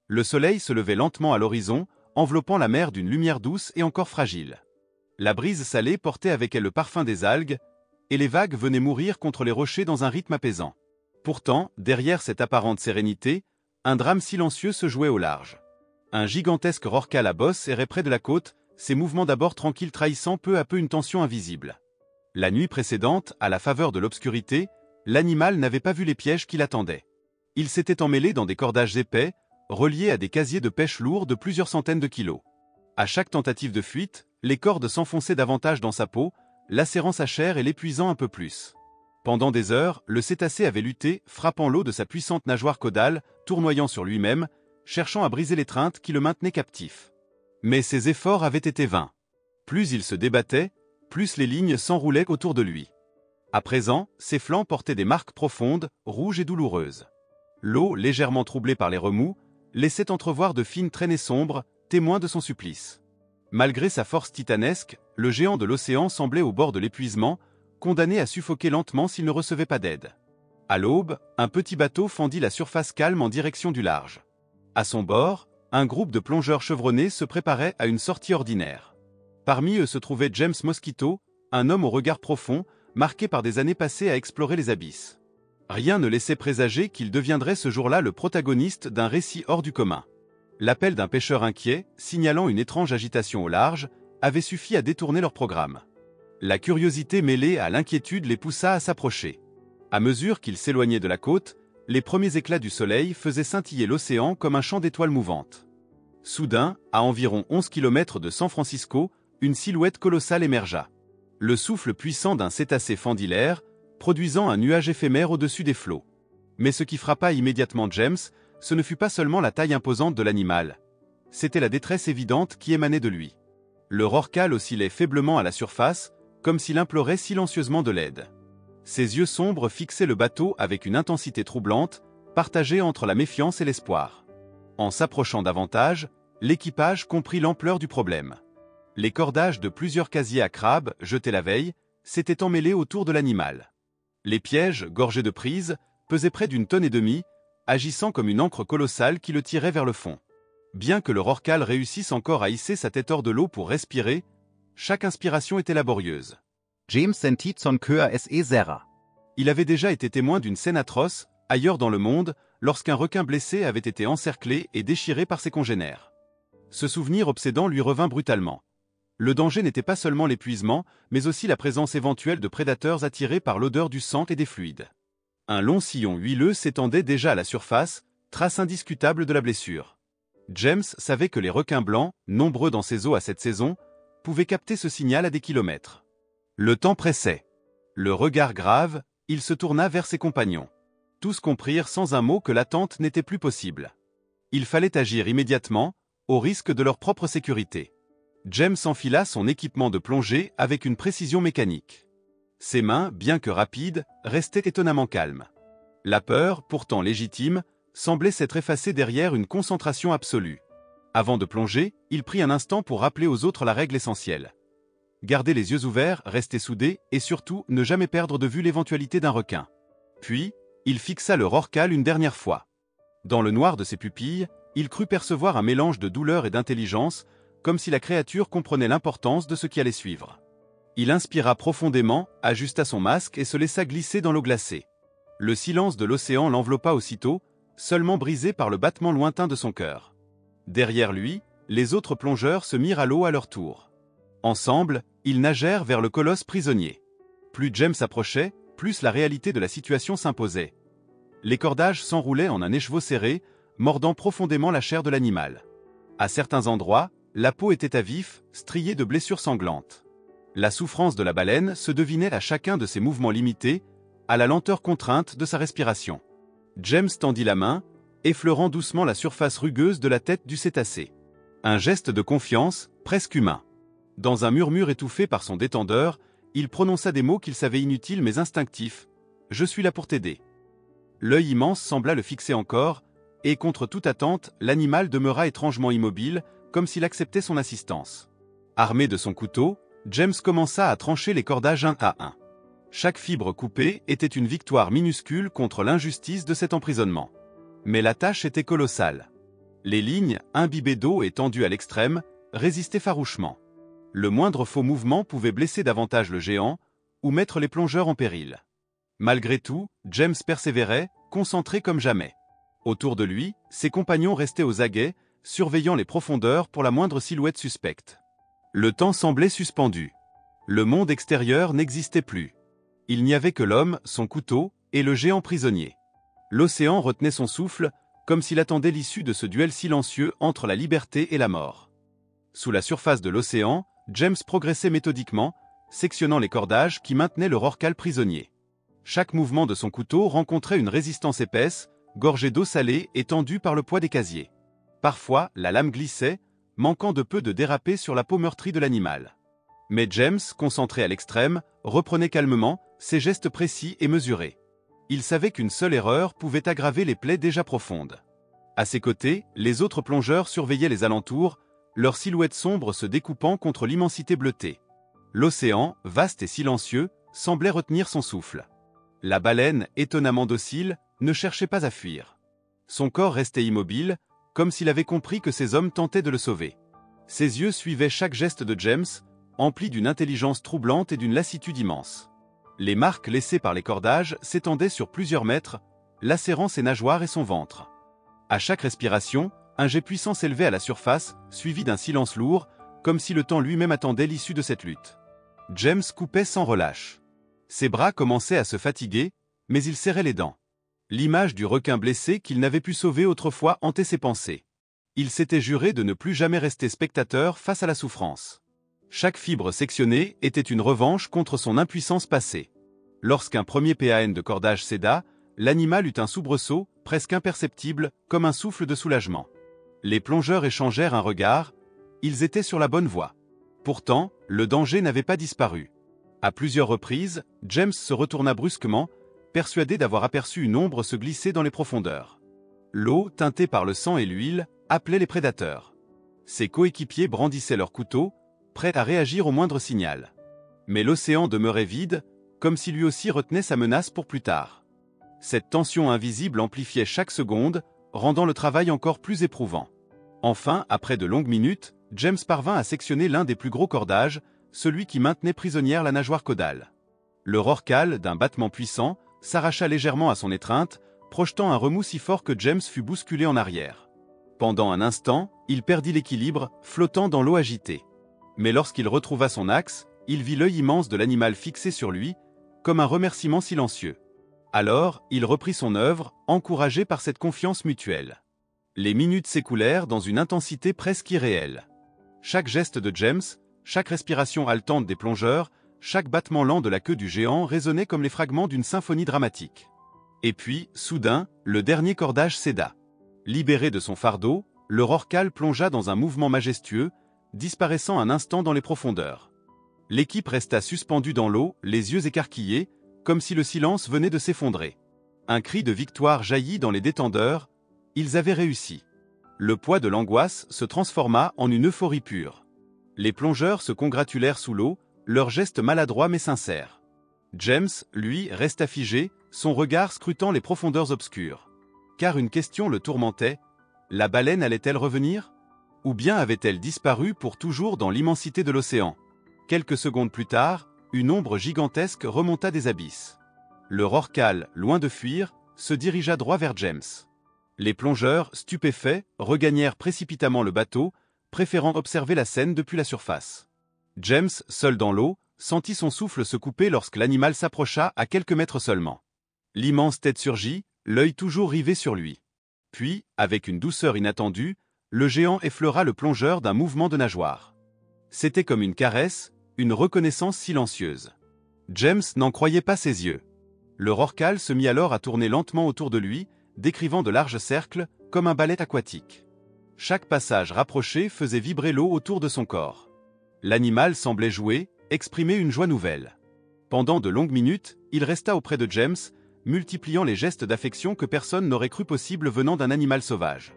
Le soleil se levait lentement à l'horizon, enveloppant la mer d'une lumière douce et encore fragile. La brise salée portait avec elle le parfum des algues, et les vagues venaient mourir contre les rochers dans un rythme apaisant. Pourtant, derrière cette apparente sérénité, un drame silencieux se jouait au large. Un gigantesque rorqual à bosse errait près de la côte, ses mouvements d'abord tranquilles trahissant peu à peu une tension invisible. La nuit précédente, à la faveur de l'obscurité, l'animal n'avait pas vu les pièges qui l'attendaient. Il s'était emmêlé dans des cordages épais, reliés à des casiers de pêche lourds de plusieurs centaines de kilos. À chaque tentative de fuite, les cordes s'enfonçaient davantage dans sa peau, lacérant sa chair et l'épuisant un peu plus. Pendant des heures, le cétacé avait lutté, frappant l'eau de sa puissante nageoire caudale, tournoyant sur lui-même, cherchant à briser l'étreinte qui le maintenait captif. Mais ses efforts avaient été vains. Plus il se débattait, plus les lignes s'enroulaient autour de lui. À présent, ses flancs portaient des marques profondes, rouges et douloureuses. L'eau, légèrement troublée par les remous, laissait entrevoir de fines traînées sombres, témoins de son supplice. Malgré sa force titanesque, le géant de l'océan semblait au bord de l'épuisement, condamné à suffoquer lentement s'il ne recevait pas d'aide. À l'aube, un petit bateau fendit la surface calme en direction du large. À son bord, un groupe de plongeurs chevronnés se préparait à une sortie ordinaire. Parmi eux se trouvait James Mosquito, un homme au regard profond, marqué par des années passées à explorer les abysses. Rien ne laissait présager qu'il deviendrait ce jour-là le protagoniste d'un récit hors du commun. L'appel d'un pêcheur inquiet, signalant une étrange agitation au large, avait suffi à détourner leur programme. La curiosité mêlée à l'inquiétude les poussa à s'approcher. À mesure qu'ils s'éloignaient de la côte, les premiers éclats du soleil faisaient scintiller l'océan comme un champ d'étoiles mouvantes. Soudain, à environ 11 km de San Francisco, une silhouette colossale émergea. Le souffle puissant d'un cétacé fendit l'air, produisant un nuage éphémère au-dessus des flots. Mais ce qui frappa immédiatement James, ce ne fut pas seulement la taille imposante de l'animal. C'était la détresse évidente qui émanait de lui. Le rorqual oscillait faiblement à la surface, comme s'il implorait silencieusement de l'aide. Ses yeux sombres fixaient le bateau avec une intensité troublante, partagée entre la méfiance et l'espoir. En s'approchant davantage, l'équipage comprit l'ampleur du problème. Les cordages de plusieurs casiers à crabes, jetés la veille, s'étaient emmêlés autour de l'animal. Les pièges, gorgés de prises, pesaient près d'1,5 tonnes, agissant comme une ancre colossale qui le tirait vers le fond. Bien que le rorqual réussisse encore à hisser sa tête hors de l'eau pour respirer, chaque inspiration était laborieuse. James sentit son cœur se serra. Il avait déjà été témoin d'une scène atroce, ailleurs dans le monde, lorsqu'un requin blessé avait été encerclé et déchiré par ses congénères. Ce souvenir obsédant lui revint brutalement. Le danger n'était pas seulement l'épuisement, mais aussi la présence éventuelle de prédateurs attirés par l'odeur du sang et des fluides. Un long sillon huileux s'étendait déjà à la surface, trace indiscutable de la blessure. James savait que les requins blancs, nombreux dans ces eaux à cette saison, pouvaient capter ce signal à des kilomètres. Le temps pressait. Le regard grave, il se tourna vers ses compagnons. Tous comprirent sans un mot que l'attente n'était plus possible. Il fallait agir immédiatement, au risque de leur propre sécurité. James enfila son équipement de plongée avec une précision mécanique. Ses mains, bien que rapides, restaient étonnamment calmes. La peur, pourtant légitime, semblait s'être effacée derrière une concentration absolue. Avant de plonger, il prit un instant pour rappeler aux autres la règle essentielle. Garder les yeux ouverts, rester soudé et surtout ne jamais perdre de vue l'éventualité d'un requin. Puis, il fixa le rorqual une dernière fois. Dans le noir de ses pupilles, il crut percevoir un mélange de douleur et d'intelligence, comme si la créature comprenait l'importance de ce qui allait suivre. Il inspira profondément, ajusta son masque et se laissa glisser dans l'eau glacée. Le silence de l'océan l'enveloppa aussitôt, seulement brisé par le battement lointain de son cœur. Derrière lui, les autres plongeurs se mirent à l'eau à leur tour. Ensemble, ils nagèrent vers le colosse prisonnier. Plus James approchait, plus la réalité de la situation s'imposait. Les cordages s'enroulaient en un écheveau serré, mordant profondément la chair de l'animal. À certains endroits, la peau était à vif, striée de blessures sanglantes. La souffrance de la baleine se devinait à chacun de ses mouvements limités, à la lenteur contrainte de sa respiration. James tendit la main, effleurant doucement la surface rugueuse de la tête du cétacé. Un geste de confiance, presque humain. Dans un murmure étouffé par son détendeur, il prononça des mots qu'il savait inutiles mais instinctifs. « Je suis là pour t'aider ». L'œil immense sembla le fixer encore, et contre toute attente, l'animal demeura étrangement immobile, comme s'il acceptait son assistance. Armé de son couteau, James commença à trancher les cordages un à un. Chaque fibre coupée était une victoire minuscule contre l'injustice de cet emprisonnement. Mais la tâche était colossale. Les lignes, imbibées d'eau et tendues à l'extrême, résistaient farouchement. Le moindre faux mouvement pouvait blesser davantage le géant, ou mettre les plongeurs en péril. Malgré tout, James persévérait, concentré comme jamais. Autour de lui, ses compagnons restaient aux aguets, surveillant les profondeurs pour la moindre silhouette suspecte. Le temps semblait suspendu. Le monde extérieur n'existait plus. Il n'y avait que l'homme, son couteau, et le géant prisonnier. L'océan retenait son souffle, comme s'il attendait l'issue de ce duel silencieux entre la liberté et la mort. Sous la surface de l'océan, James progressait méthodiquement, sectionnant les cordages qui maintenaient le rorqual prisonnier. Chaque mouvement de son couteau rencontrait une résistance épaisse, gorgée d'eau salée et tendue par le poids des casiers. Parfois, la lame glissait, manquant de peu de déraper sur la peau meurtrie de l'animal. Mais James, concentré à l'extrême, reprenait calmement, ses gestes précis et mesurés. Il savait qu'une seule erreur pouvait aggraver les plaies déjà profondes. À ses côtés, les autres plongeurs surveillaient les alentours, leurs silhouettes sombres se découpant contre l'immensité bleutée. L'océan, vaste et silencieux, semblait retenir son souffle. La baleine, étonnamment docile, ne cherchait pas à fuir. Son corps restait immobile, comme s'il avait compris que ses hommes tentaient de le sauver. Ses yeux suivaient chaque geste de James, emplis d'une intelligence troublante et d'une lassitude immense. Les marques laissées par les cordages s'étendaient sur plusieurs mètres, lacérant ses nageoires et son ventre. À chaque respiration, un jet puissant s'élevait à la surface, suivi d'un silence lourd, comme si le temps lui-même attendait l'issue de cette lutte. James coupait sans relâche. Ses bras commençaient à se fatiguer, mais il serrait les dents. L'image du requin blessé qu'il n'avait pu sauver autrefois hantait ses pensées. Il s'était juré de ne plus jamais rester spectateur face à la souffrance. Chaque fibre sectionnée était une revanche contre son impuissance passée. Lorsqu'un premier PAN de cordage céda, l'animal eut un soubresaut, presque imperceptible, comme un souffle de soulagement. Les plongeurs échangèrent un regard, ils étaient sur la bonne voie. Pourtant, le danger n'avait pas disparu. À plusieurs reprises, James se retourna brusquement, persuadé d'avoir aperçu une ombre se glisser dans les profondeurs. L'eau, teintée par le sang et l'huile, appelait les prédateurs. Ses coéquipiers brandissaient leurs couteaux, prêts à réagir au moindre signal. Mais l'océan demeurait vide, comme si lui aussi retenait sa menace pour plus tard. Cette tension invisible amplifiait chaque seconde, rendant le travail encore plus éprouvant. Enfin, après de longues minutes, James parvint à sectionner l'un des plus gros cordages, celui qui maintenait prisonnière la nageoire caudale. Le rorqual, d'un battement puissant, s'arracha légèrement à son étreinte, projetant un remous si fort que James fut bousculé en arrière. Pendant un instant, il perdit l'équilibre, flottant dans l'eau agitée. Mais lorsqu'il retrouva son axe, il vit l'œil immense de l'animal fixé sur lui, comme un remerciement silencieux. Alors, il reprit son œuvre, encouragé par cette confiance mutuelle. Les minutes s'écoulèrent dans une intensité presque irréelle. Chaque geste de James, chaque respiration haletante des plongeurs, chaque battement lent de la queue du géant résonnait comme les fragments d'une symphonie dramatique. Et puis, soudain, le dernier cordage céda. Libéré de son fardeau, le rorqual plongea dans un mouvement majestueux, disparaissant un instant dans les profondeurs. L'équipe resta suspendue dans l'eau, les yeux écarquillés, comme si le silence venait de s'effondrer. Un cri de victoire jaillit dans les détendeurs, ils avaient réussi. Le poids de l'angoisse se transforma en une euphorie pure. Les plongeurs se congratulèrent sous l'eau, leurs gestes maladroits mais sincères. James, lui, resta figé, son regard scrutant les profondeurs obscures. Car une question le tourmentait, la baleine allait-elle revenir ? Ou bien avait-elle disparu pour toujours dans l'immensité de l'océan ? Quelques secondes plus tard, une ombre gigantesque remonta des abysses. Le rorqual, loin de fuir, se dirigea droit vers James. Les plongeurs, stupéfaits, regagnèrent précipitamment le bateau, préférant observer la scène depuis la surface. James, seul dans l'eau, sentit son souffle se couper lorsque l'animal s'approcha à quelques mètres seulement. L'immense tête surgit, l'œil toujours rivé sur lui. Puis, avec une douceur inattendue, le géant effleura le plongeur d'un mouvement de nageoire. C'était comme une caresse, une reconnaissance silencieuse. James n'en croyait pas ses yeux. Le rorqual se mit alors à tourner lentement autour de lui, décrivant de larges cercles, comme un ballet aquatique. Chaque passage rapproché faisait vibrer l'eau autour de son corps. L'animal semblait jouer, exprimer une joie nouvelle. Pendant de longues minutes, il resta auprès de James, multipliant les gestes d'affection que personne n'aurait cru possible venant d'un animal sauvage.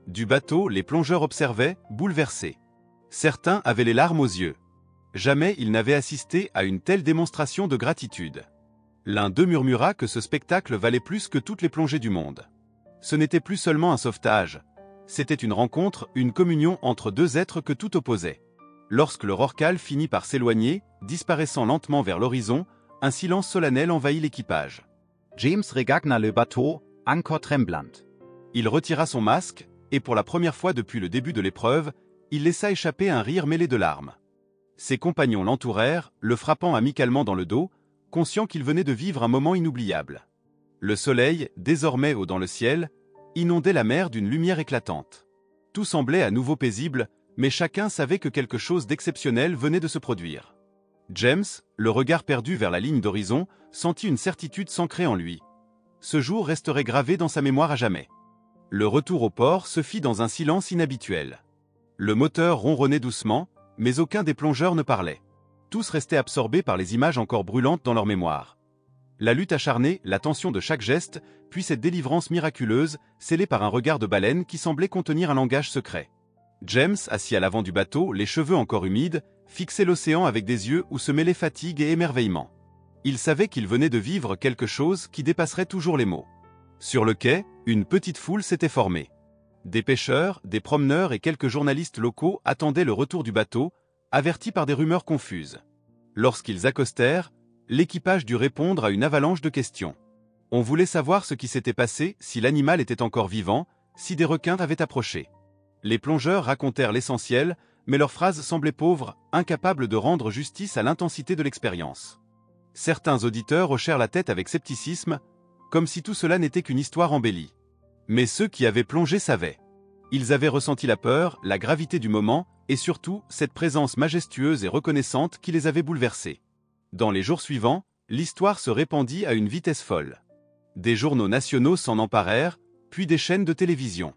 Du bateau, les plongeurs observaient, bouleversés. Certains avaient les larmes aux yeux. Jamais ils n'avaient assisté à une telle démonstration de gratitude. L'un d'eux murmura que ce spectacle valait plus que toutes les plongées du monde. Ce n'était plus seulement un sauvetage, C'était une rencontre, une communion entre deux êtres que tout opposait. Lorsque le Rorqual finit par s'éloigner, disparaissant lentement vers l'horizon, un silence solennel envahit l'équipage. James regagna le bateau, encore tremblant. Il retira son masque, et pour la première fois depuis le début de l'épreuve, il laissa échapper un rire mêlé de larmes. Ses compagnons l'entourèrent, le frappant amicalement dans le dos, conscients qu'il venait de vivre un moment inoubliable. Le soleil, désormais haut dans le ciel, inondait la mer d'une lumière éclatante. Tout semblait à nouveau paisible, mais chacun savait que quelque chose d'exceptionnel venait de se produire. James, le regard perdu vers la ligne d'horizon, sentit une certitude s'ancrer en lui. Ce jour resterait gravé dans sa mémoire à jamais. Le retour au port se fit dans un silence inhabituel. Le moteur ronronnait doucement, mais aucun des plongeurs ne parlait. Tous restaient absorbés par les images encore brûlantes dans leur mémoire. La lutte acharnée, la tension de chaque geste, puis cette délivrance miraculeuse, scellée par un regard de baleine qui semblait contenir un langage secret. James, assis à l'avant du bateau, les cheveux encore humides, fixait l'océan avec des yeux où se mêlaient fatigue et émerveillement. Il savait qu'il venait de vivre quelque chose qui dépasserait toujours les mots. Sur le quai, une petite foule s'était formée. Des pêcheurs, des promeneurs et quelques journalistes locaux attendaient le retour du bateau, avertis par des rumeurs confuses. Lorsqu'ils accostèrent, l'équipage dut répondre à une avalanche de questions. On voulait savoir ce qui s'était passé, si l'animal était encore vivant, si des requins avaient approché. Les plongeurs racontèrent l'essentiel, mais leurs phrases semblaient pauvres, incapables de rendre justice à l'intensité de l'expérience. Certains auditeurs hochèrent la tête avec scepticisme, comme si tout cela n'était qu'une histoire embellie. Mais ceux qui avaient plongé savaient. Ils avaient ressenti la peur, la gravité du moment, et surtout, cette présence majestueuse et reconnaissante qui les avait bouleversés. Dans les jours suivants, l'histoire se répandit à une vitesse folle. Des journaux nationaux s'en emparèrent, puis des chaînes de télévision.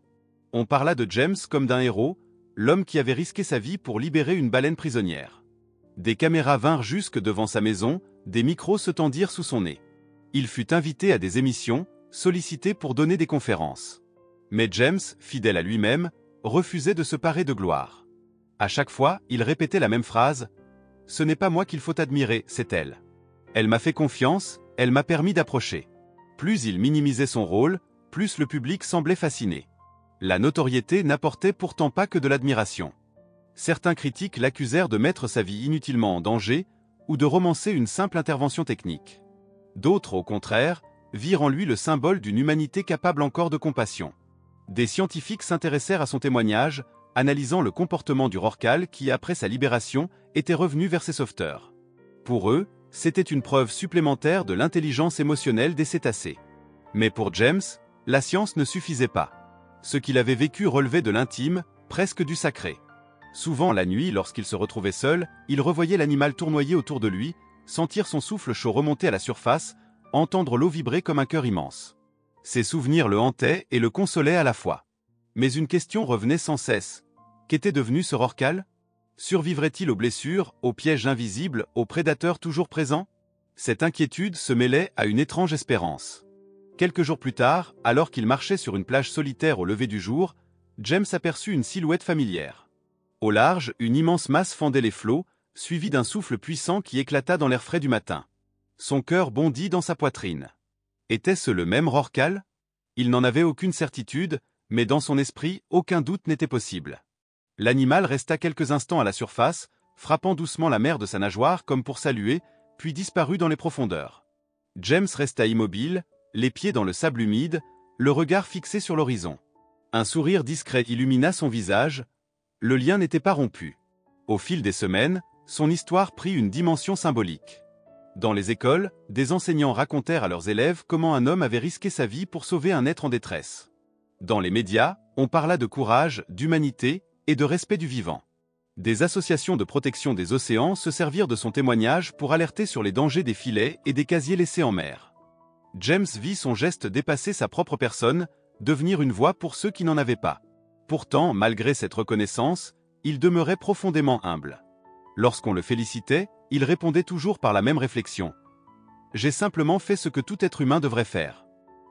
On parla de James comme d'un héros, l'homme qui avait risqué sa vie pour libérer une baleine prisonnière. Des caméras vinrent jusque devant sa maison, des micros se tendirent sous son nez. Il fut invité à des émissions, sollicité pour donner des conférences. Mais James, fidèle à lui-même, refusait de se parer de gloire. À chaque fois, il répétait la même phrase « Ce n'est pas moi qu'il faut admirer, c'est elle. Elle m'a fait confiance, elle m'a permis d'approcher. » Plus il minimisait son rôle, plus le public semblait fasciné. La notoriété n'apportait pourtant pas que de l'admiration. Certains critiques l'accusèrent de mettre sa vie inutilement en danger ou de romancer une simple intervention technique. D'autres, au contraire, virent en lui le symbole d'une humanité capable encore de compassion. Des scientifiques s'intéressèrent à son témoignage, analysant le comportement du Rorqual qui, après sa libération, était revenu vers ses sauveteurs. Pour eux, c'était une preuve supplémentaire de l'intelligence émotionnelle des cétacés. Mais pour James, la science ne suffisait pas. Ce qu'il avait vécu relevait de l'intime, presque du sacré. Souvent la nuit, lorsqu'il se retrouvait seul, il revoyait l'animal tournoyer autour de lui, sentir son souffle chaud remonter à la surface, entendre l'eau vibrer comme un cœur immense. Ses souvenirs le hantaient et le consolaient à la fois. Mais une question revenait sans cesse. Qu'était devenu ce Rorqual ? Survivrait-il aux blessures, aux pièges invisibles, aux prédateurs toujours présents ? Cette inquiétude se mêlait à une étrange espérance. Quelques jours plus tard, alors qu'il marchait sur une plage solitaire au lever du jour, James aperçut une silhouette familière. Au large, une immense masse fendait les flots, suivie d'un souffle puissant qui éclata dans l'air frais du matin. Son cœur bondit dans sa poitrine. Était-ce le même Rorqual ? Il n'en avait aucune certitude, mais dans son esprit, aucun doute n'était possible. L'animal resta quelques instants à la surface, frappant doucement la mer de sa nageoire comme pour saluer, puis disparut dans les profondeurs. James resta immobile, les pieds dans le sable humide, le regard fixé sur l'horizon. Un sourire discret illumina son visage, le lien n'était pas rompu. Au fil des semaines, son histoire prit une dimension symbolique. Dans les écoles, des enseignants racontèrent à leurs élèves comment un homme avait risqué sa vie pour sauver un être en détresse. Dans les médias, on parla de courage, d'humanité et de respect du vivant. Des associations de protection des océans se servirent de son témoignage pour alerter sur les dangers des filets et des casiers laissés en mer. James vit son geste dépasser sa propre personne, devenir une voix pour ceux qui n'en avaient pas. Pourtant, malgré cette reconnaissance, il demeurait profondément humble. Lorsqu'on le félicitait, il répondait toujours par la même réflexion. « J'ai simplement fait ce que tout être humain devrait faire.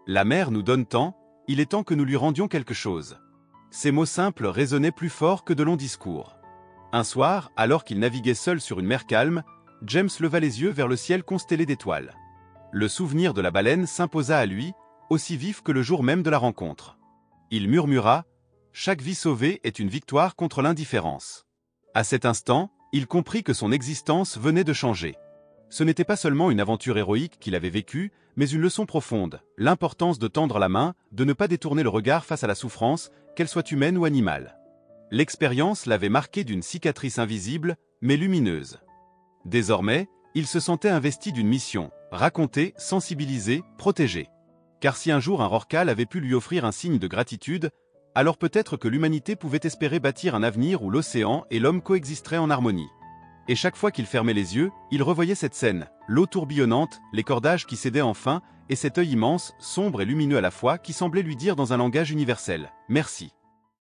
La mer nous donne tant, il est temps que nous lui rendions quelque chose. » Ces mots simples résonnaient plus fort que de longs discours. Un soir, alors qu'il naviguait seul sur une mer calme, James leva les yeux vers le ciel constellé d'étoiles. Le souvenir de la baleine s'imposa à lui, aussi vif que le jour même de la rencontre. Il murmura « chaque vie sauvée est une victoire contre l'indifférence. À cet instant, il comprit que son existence venait de changer. Ce n'était pas seulement une aventure héroïque qu'il avait vécue, mais une leçon profonde, l'importance de tendre la main, de ne pas détourner le regard face à la souffrance, qu'elle soit humaine ou animale. L'expérience l'avait marqué d'une cicatrice invisible, mais lumineuse. Désormais, il se sentait investi d'une mission, raconter, sensibiliser, protéger. Car si un jour un Rorqual avait pu lui offrir un signe de gratitude, alors peut-être que l'humanité pouvait espérer bâtir un avenir où l'océan et l'homme coexisteraient en harmonie. Et chaque fois qu'il fermait les yeux, il revoyait cette scène, l'eau tourbillonnante, les cordages qui cédaient enfin, et cet œil immense, sombre et lumineux à la fois, qui semblait lui dire dans un langage universel « Merci ».